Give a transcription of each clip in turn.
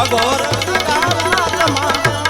અઘોર નગારા તમારા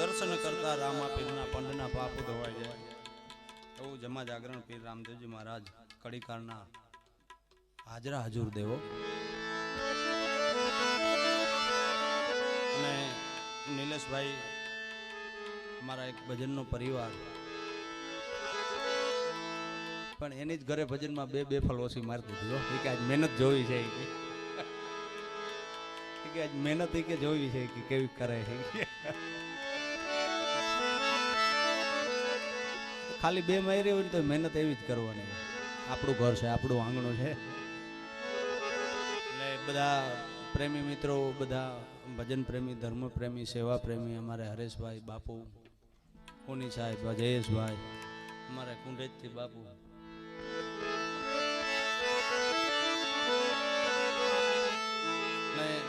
દર્શન કરતા રામા પીરના પંડના પાપો ધોવાઈ જાય એવું જમા જાગરણ પીર રામદેવજી મહારાજ કડીકારના હાજરા હજુર દેવો અને નિલેશભાઈ અમારા એક ભજનનો પરિવાર પણ એની જ ઘરે ભજનમાં બે ફલ ઓછી મારી દીધી કે આજ મહેનત જોવી છે કે આજ મહેનત કે જોવી છે કે કેવી કરે છે ખાલી બે મારી હોય તો મહેનત એવી જ કરવાની આપણું ઘર છે આપણું આંગણું છે એટલે બધા પ્રેમી મિત્રો બધા ભજન પ્રેમી ધર્મ પ્રેમી સેવા પ્રેમી અમારે હરેશભાઈ બાપુ કોની સાહેબ જયેશભાઈ અમારે કુંડેજથી બાપુ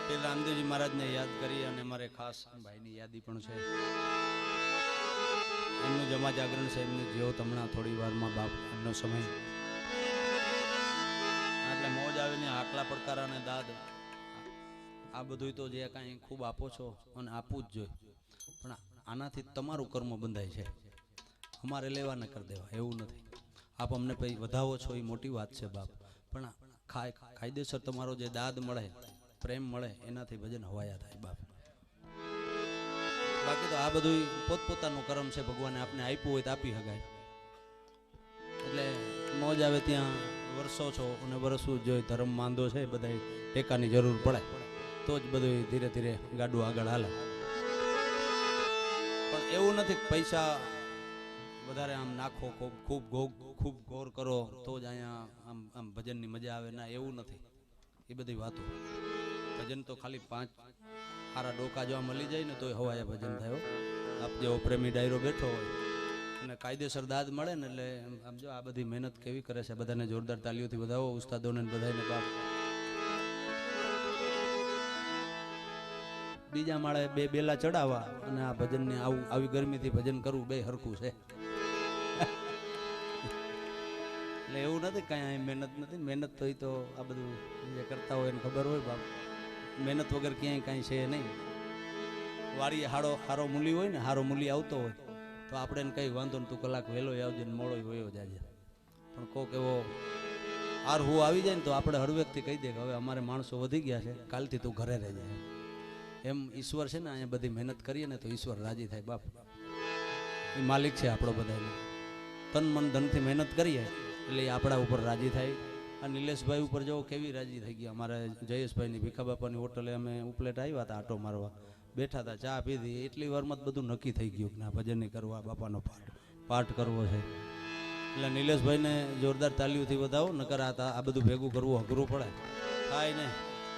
એટલે રામદેવજી મહારાજને યાદ કરી અને મારે ખાસ ભાઈની યાદી પણ છે એમનું જમા જાગરણ છે એમને જેવો હમણાં થોડી વારમાં બાપ એમનો સમય એટલે મોજ આવીને આટલા પડકારા અને દાદ આ બધું તો જે કાંઈ ખૂબ આપો છો અને આપવું જ જોઈએ પણ આનાથી તમારું કર્મ બંધાય છે અમારે લેવા ન કરી દેવા એવું નથી આપ અમને પછી વધાવો છો એ મોટી વાત છે બાપ પણ કાયદેસર તમારો જે દાદ મળે પ્રેમ મળે એનાથી ભજન હવાયા થાય બાપ બાકી તો આ બધું પોતપોતાનું કર્મ છે ભગવાને આપને આપ્યું હોય તો આપી શકાય એટલે મોજ આવે ત્યાં વરસો છો અને વરસવું જોઈએ ધર્મ માંદો છે બધા ટેકાની જરૂર પડે તો જ બધું ધીરે ધીરે ગાડું આગળ હાલે પણ એવું નથી પૈસા વધારે આમ નાખો ખૂબ ગોર કરો તો જ અહીંયા આમ ભજનની મજા આવે ના એવું નથી એ બધી વાતો ભજન તો ખાલી 5 સારા ડોકા જો મળી જાય ને તો હવાયા ભજન થાય આપ જેવો પ્રેમી ડાયરો બેઠો હોય અને કાયદેસર દાદ મળે ને એટલે આમ જો આ બધી મહેનત કેવી કરે છે બધાને જોરદાર તાલીઓથી વધાવો ઉસ્તાદોને બધાને બાપ બીજા માળે બે બેલા ચડાવવા અને આ ભજનને આવી ગરમીથી ભજન કરવું બે હરખું છે એટલે એવું નથી કાંઈ મહેનત નથી મહેનત તો એ તો આ બધું જે કરતા હોય એને ખબર હોય બાપ મહેનત વગર ક્યાંય કાંઈ છે નહીં વાડીએ હારો મૂલી હોય ને હારો મૂલી આવતો હોય તો આપણે એને કંઈ વાંધો ને તું કલાક વહેલો આવજે ને મોડો વયો જાજે પણ કોક એવો આર હું આવી જાય ને તો આપણે હળવેકથી કહી દે કે હવે અમારે માણસો વધી ગયા છે કાલથી તું ઘરે રહેજે એમ ઈશ્વર છે ને અહીંયા બધી મહેનત કરીએ ને તો ઈશ્વર રાજી થાય બાપ એ માલિક છે આપણો બધાને તન મન ધનથી મહેનત કરીએ એટલે એ આપણા ઉપર રાજી થાય આ નિલેશભાઈ ઉપર જો કેવી રાજી થઈ ગયા અમારે જયેશભાઈની ભીખા બાપાની હોટલે અમે ઉપલેટ આવ્યા હતા આટો મારવા બેઠા હતા ચા પીધી એટલી વારમાં જ બધું નક્કી થઈ ગયું કે ના ભજનની કરવા બાપાનો પાઠ કરવો છે એટલે નિલેશભાઈને જોરદાર તાલીઓથી વધાવો નકર આ બધું ભેગું કરવું અઘરું પડે થાય ને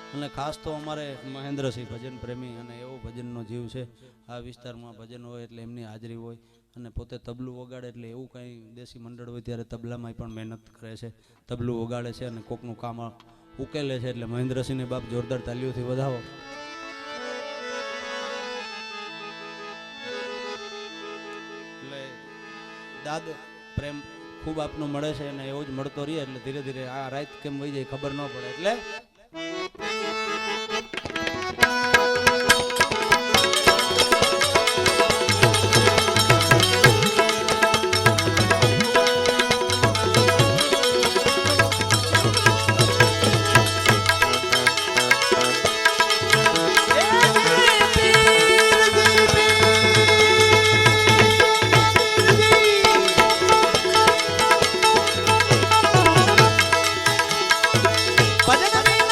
અને ખાસ તો અમારે મહેન્દ્રસિંહ ભજન પ્રેમી અને એવો ભજનનો જીવ છે આ વિસ્તારમાં ભજન હોય એટલે એમની હાજરી હોય અને પોતે તબલું વગાડે એટલે એવું કંઈ દેશી મંડળ હોય ત્યારે તબલામાં પણ મહેનત કરે છે તબલું વગાડે છે અને કોકનું કામ ઉકેલે છે એટલે મહેન્દ્રસિંહને બાપ જોરદાર તાલીઓથી વધાવો એટલે દાદ પ્રેમ ખૂબ આપનો મળે છે અને એવો જ મળતો રહે એટલે ધીરે ધીરે આ રાત કેમ વહી જાય ખબર ન પડે એટલે ભજન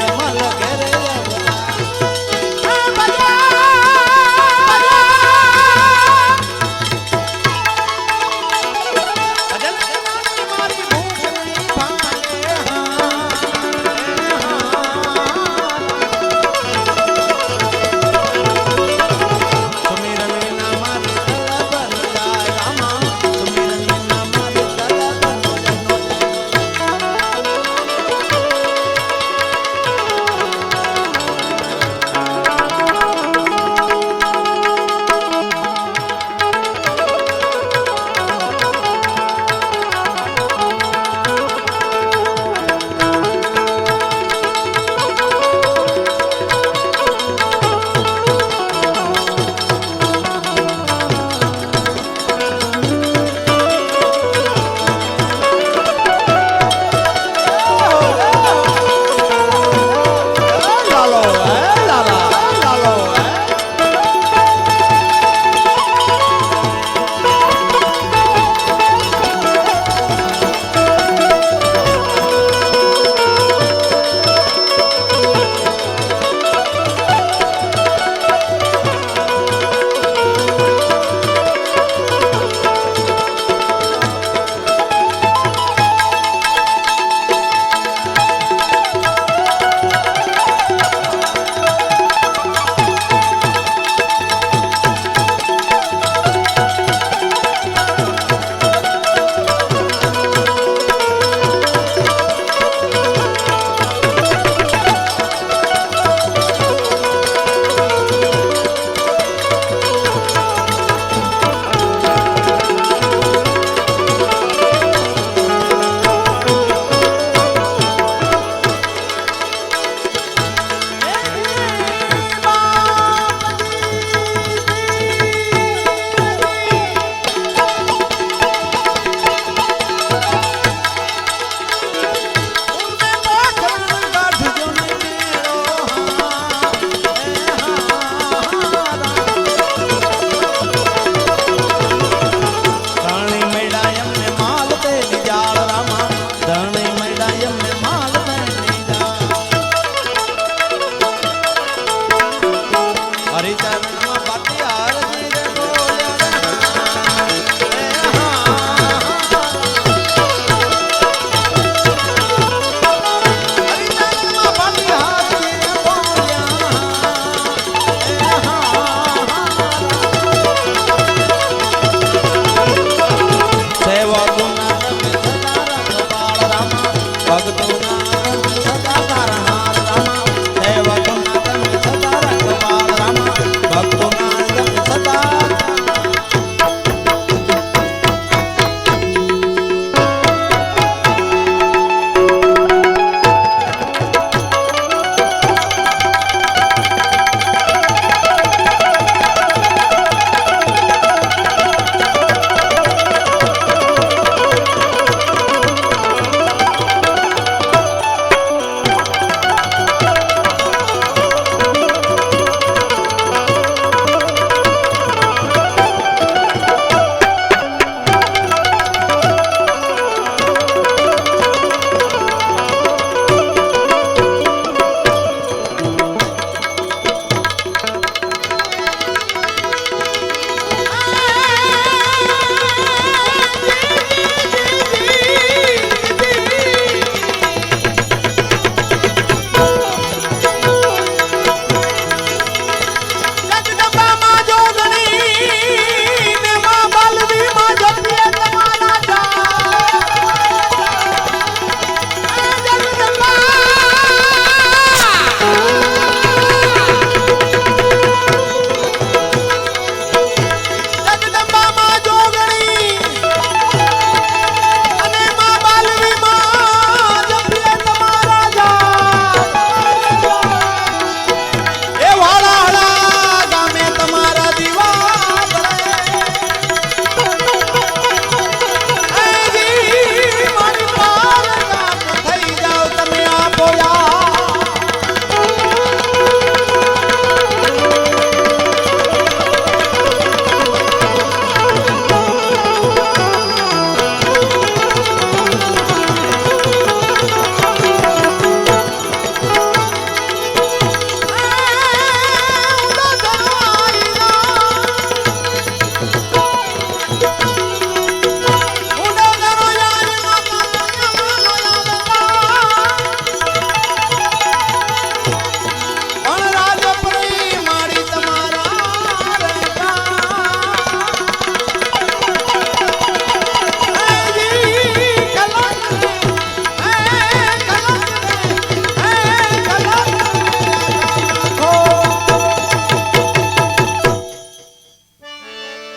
જમાલ ઘેરે